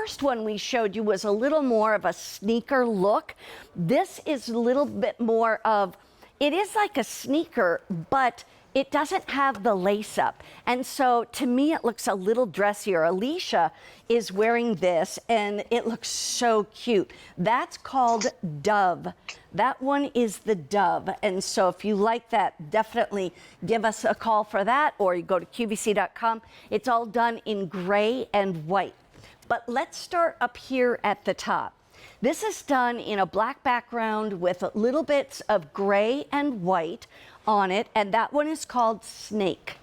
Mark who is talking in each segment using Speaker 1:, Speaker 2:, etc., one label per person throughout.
Speaker 1: first one we showed you was a little more of a sneaker look. This is a little bit more of, it is like a sneaker, but it doesn't have the lace up. And so to me, it looks a little dressier. Alicia is wearing this and it looks so cute. That's called Dove. That one is the Dove. And so if you like that, definitely give us a call for that, or you go to QVC.com. It's all done in gray and white. But let's start up here at the top. This is done in a black background with little bits of gray and white on it, and that one is called Snake.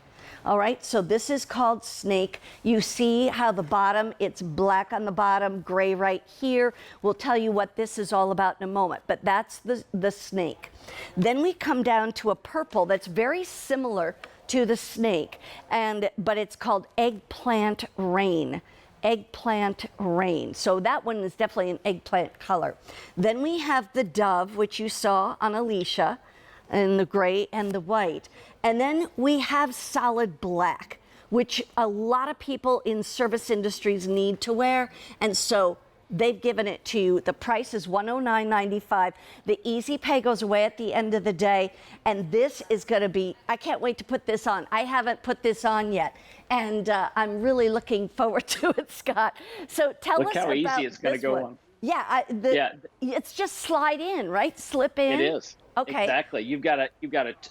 Speaker 1: All right, so this is called Snake. You see how the bottom, it's black on the bottom, gray right here. We'll tell you what this is all about in a moment, but that's the Snake. Then we come down to a purple that's very similar to the Snake, but it's called Eggplant Rain. Eggplant Rain. So that one is definitely an eggplant color. Then we have the Dove, which you saw on Alicia, in the gray and the white. And then we have solid black, which a lot of people in service industries need to wear. And so they've given it to you. The price is $109.95. The easy pay goes away at the end of the day. And this is going to be, I can't wait to put this on. I haven't put this on yet. And I'm really looking forward to it, Scott. So tell us about this one. Look how easy it's going to go on. Yeah, it's just slide in, right? Slip in.
Speaker 2: It is. Okay. Exactly. You've got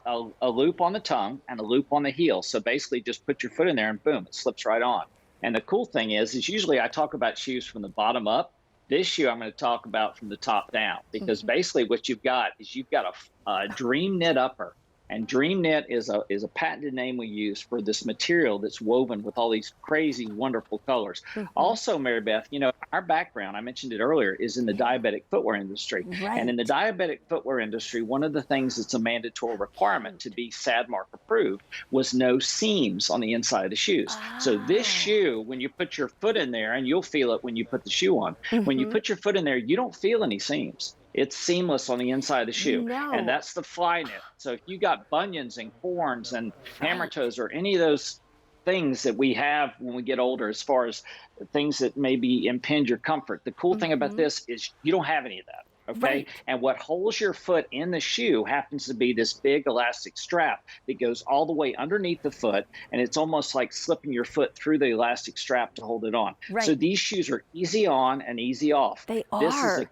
Speaker 2: a loop on the tongue and a loop on the heel. So basically just put your foot in there and boom, it slips right on. And the cool thing is usually I talk about shoes from the bottom up. This shoe I'm going to talk about from the top down, because basically what you've got is you've got a Dream Knit upper. And Dream Knit is a patented name we use for this material that's woven with all these crazy, wonderful colors. Also, Mary Beth, you know, our background, I mentioned it earlier, is in the diabetic footwear industry. Right. And in the diabetic footwear industry, one of the things that's a mandatory requirement to be SADMARC approved was no seams on the inside of the shoes. So this shoe, when you put your foot in there, and you'll feel it when you put the shoe on, when you put your foot in there, you don't feel any seams. It's seamless on the inside of the shoe. No. And that's the Flyknit. So if you got bunions and corns and hammer toes or any of those things that we have when we get older, as far as things that maybe impinge your comfort, the cool thing about this is you don't have any of that. Okay. Right. And what holds your foot in the shoe happens to be this big elastic strap that goes all the way underneath the foot. And it's almost like slipping your foot through the elastic strap to hold it on. Right. So these shoes are easy on and easy off.
Speaker 1: They are.
Speaker 2: This is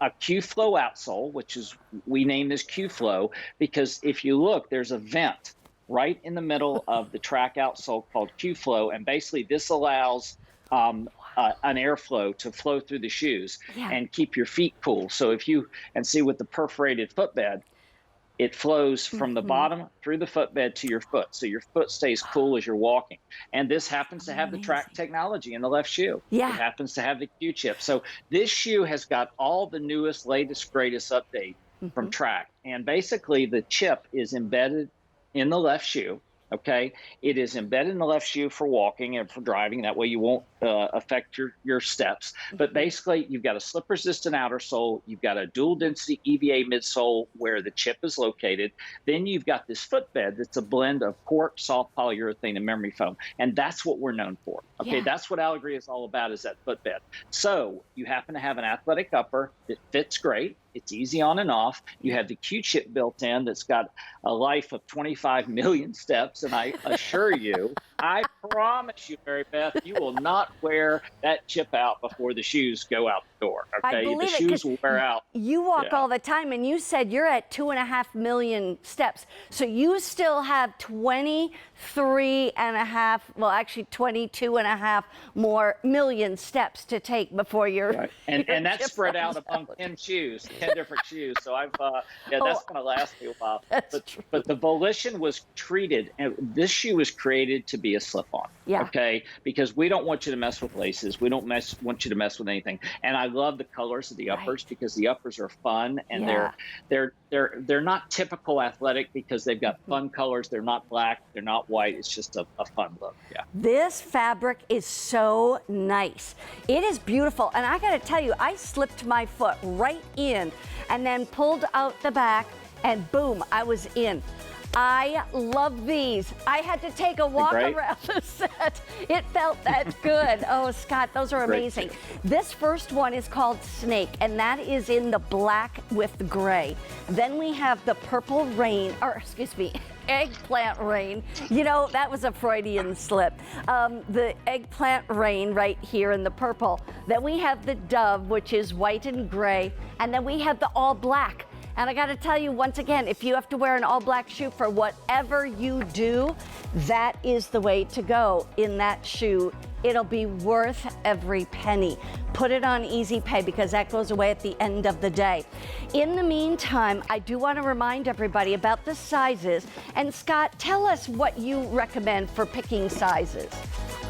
Speaker 2: a Q-Flow outsole, which is, we name this Q-Flow because if you look, there's a vent right in the middle of the TRAQ outsole called Q-Flow, and basically this allows an airflow to flow through the shoes and keep your feet cool. So if you, and see with the perforated footbed, it flows from the bottom through the footbed to your foot. So your foot stays cool as you're walking. And this happens to have the TRAQ technology in the left shoe. Yeah. It happens to have the Q-chip. So this shoe has got all the newest, latest, greatest update from TRAQ. And basically the chip is embedded in the left shoe. Okay, it is embedded in the left shoe for walking and for driving. That way you won't affect your steps. But basically, you've got a slip-resistant outer sole. You've got a dual-density EVA midsole where the chip is located. Then you've got this footbed that's a blend of cork, soft polyurethane, and memory foam. And that's what we're known for. Okay, that's what Alegria is all about, is that footbed. So you happen to have an athletic upper that fits great. It's easy on and off. You have the Q-chip built in that's got a life of 25 million steps. And I assure you, I promise you, Mary Beth, you will not wear that chip out before the shoes go out the door. Okay, the shoes will wear out.
Speaker 1: You walk all the time, and you said you're at 2.5 million steps. So you still have 23.5, well, actually 22.5 more million steps to take before you're.
Speaker 2: And that's spread out among 10 shoes, 10 different shoes. So I've, that's going to last me a while. But the Volition was treated, and this shoe was created to be a slip-on. Yeah. Okay, because we don't want you to mess with laces. We don't want you to mess with anything. And I love the colors of the uppers because the uppers are fun, and they're not typical athletic because they've got fun colors. They're not black. They're not white. It's just a fun look. Yeah.
Speaker 1: This fabric is so nice. It is beautiful. And I got to tell you, I slipped my foot right in and then pulled out the back, and boom, I was in. I love these. I had to take a walk
Speaker 2: Great.
Speaker 1: around the set. It felt that good. Oh, Scott, those are
Speaker 2: Great.
Speaker 1: amazing. This first one is called Snake, and that is in the black with the gray. Then we have the purple rain, or excuse me, eggplant rain. You know, that was a Freudian slip. The eggplant rain right here in the purple. Then we have the dove, which is white and gray. And then we have the all black. And I got to tell you once again, if you have to wear an all black shoe for whatever you do, that is the way to go in that shoe. It'll be worth every penny. Put it on Easy Pay because that goes away at the end of the day. In the meantime, I do want to remind everybody about the sizes. And Scott, tell us what you recommend for picking sizes.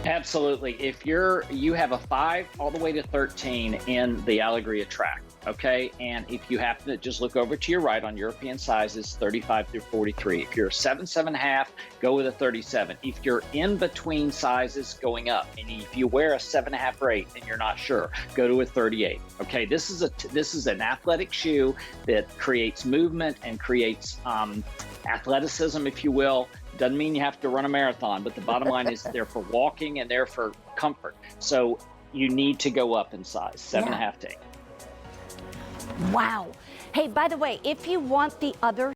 Speaker 2: Absolutely. If you have a 5 all the way to 13 in the Alegria TRAQ, okay? And if you happen to just look over to your right on European sizes, 35 through 43. If you're a 7, 7.5, go with a 37. If you're in between sizes going up, and if you wear a 7.5 or 8 and you're not sure, go to a 38. Okay, this is an athletic shoe that creates movement and creates athleticism, if you will. Doesn't mean you have to run a marathon, but the bottom line is they're for walking and they're for comfort. So you need to go up in size, 7.5 to 8.
Speaker 1: Wow. Hey, by the way, if you want the other